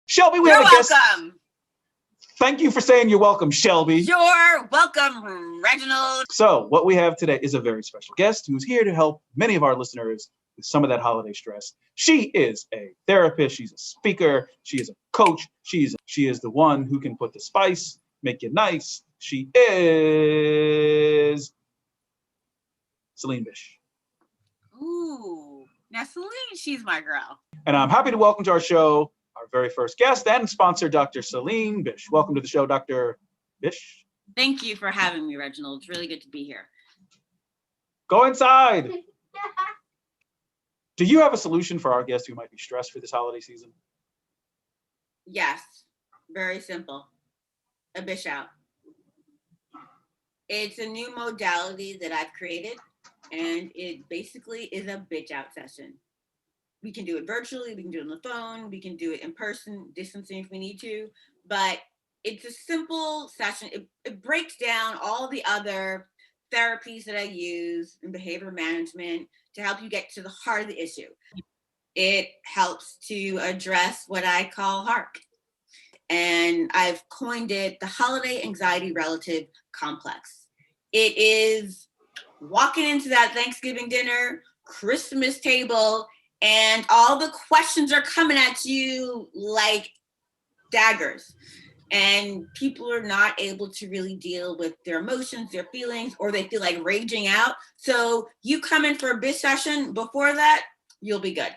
Shelby, we You're have a guest. welcome. Thank you for saying you're welcome, Shelby. You're welcome, Reginald. So what we have today is a very special guest who's here to help many of our listeners with some of that holiday stress. She is a therapist. She's a speaker. She is a coach. She is the one who can put the spice, make it nice. She is Celine Bish. Ooh, now Celine, she's my girl. And I'm happy to welcome to our show our very first guest and sponsor, Dr. Celine Bish. Welcome to the show, Dr. Bish. Thank you for having me, Reginald. It's really good to be here. Go inside. Do you have a solution for our guests who might be stressed for this holiday season? Yes, very simple. A Bish Out. It's a new modality that I've created, and it basically is a bitch out session. We can do it virtually, we can do it on the phone, we can do it in person, distancing if we need to, but it's a simple session. It breaks down all the other therapies that I use in behavior management to help you get to the heart of the issue. It helps to address what I call HARC. And I've coined it the Holiday Anxiety Relative Complex. It is walking into that Thanksgiving dinner, Christmas table, and all the questions are coming at you like daggers. And people are not able to really deal with their emotions, their feelings, or they feel like raging out. So you come in for a Bish session before that, you'll be good.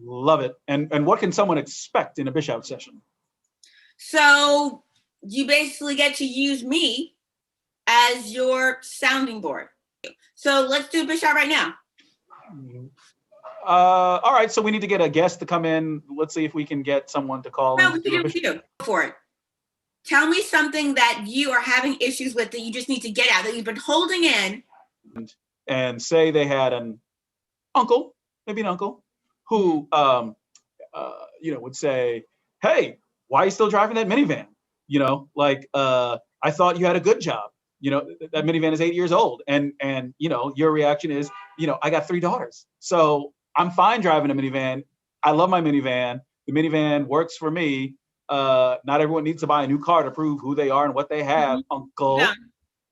Love it. And what can someone expect in a Bish Out session? So you basically get to use me as your sounding board. So let's do a Bish Out right now. All right, so we need to get a guest to come in. Let's see if we can get someone to call in. No, we can do Go for it. Tell me something that you are having issues with that you just need to get out, that you've been holding in. And say they had an uncle, maybe an uncle, who would say, "Hey, why are you still driving that minivan? I thought you had a good job. That minivan is 8 years old." And your reaction is, I got 3 daughters. So I'm fine driving a minivan. I love my minivan. The minivan works for me. Not everyone needs to buy a new car to prove who they are and what they have, uncle. Yeah.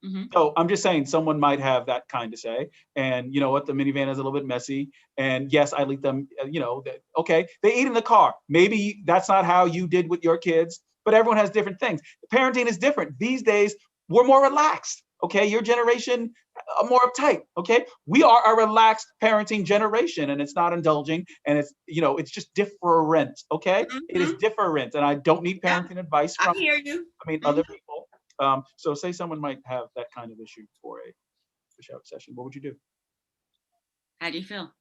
Mm-hmm. So I'm just saying someone might have that kind to say. And you know what? The minivan is a little bit messy. And yes, I leave them, okay, they eat in the car. Maybe that's not how you did with your kids, but everyone has different things. Parenting is different. These days, we're more relaxed. Okay, your generation are more uptight. Okay, we are a relaxed parenting generation, and it's not indulging, and it's just different. Okay, mm-hmm. It is different, and I don't need parenting advice from. I hear you. Other people. So say someone might have that kind of issue for a Bish Out session. What would you do? How do you feel?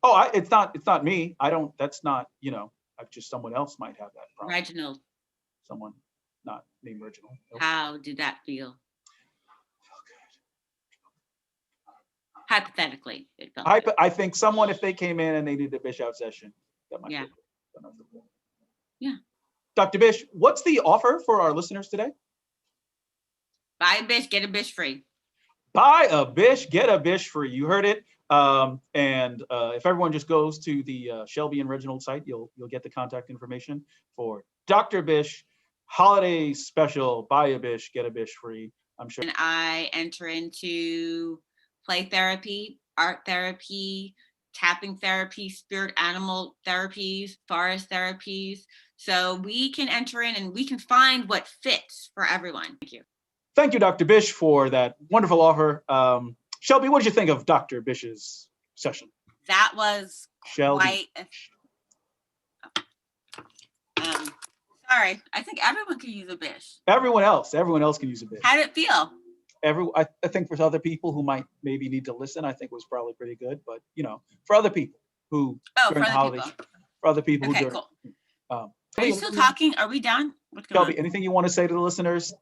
Oh, it's not me. I don't. That's not. I've just someone else might have that problem. Reginald. Someone not named Reginald. Nope. How did that feel? Hypothetically, it felt good. I think someone, if they came in and they did a Bish Out session, that might be good. Yeah. Dr. Bish, what's the offer for our listeners today? Buy a Bish, get a Bish free. Buy a Bish, get a Bish free. You heard it. If everyone just goes to the Shelby and Reginald site, you'll get the contact information for Dr. Bish holiday special. Buy a Bish, get a Bish free. I'm sure. And I enter into play therapy, art therapy, tapping therapy, spirit animal therapies, forest therapies. So we can enter in and we can find what fits for everyone. Thank you. Thank you, Dr. Bish, for that wonderful offer. Shelby, what did you think of Dr. Bish's session? That was Shelby. Sorry, I think everyone can use a Bish. Everyone else can use a Bish. How did it feel? I think for other people who might maybe need to listen, I think it was probably pretty good. But for other people who during the holidays, for other people okay, who cool. Are you still talking? Are we done? What's going Shelby, anything you want to say to the listeners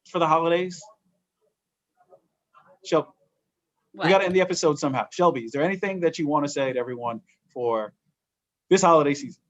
for the holidays? Shelby, we got to end the episode somehow. Shelby, is there anything that you want to say to everyone for this holiday season?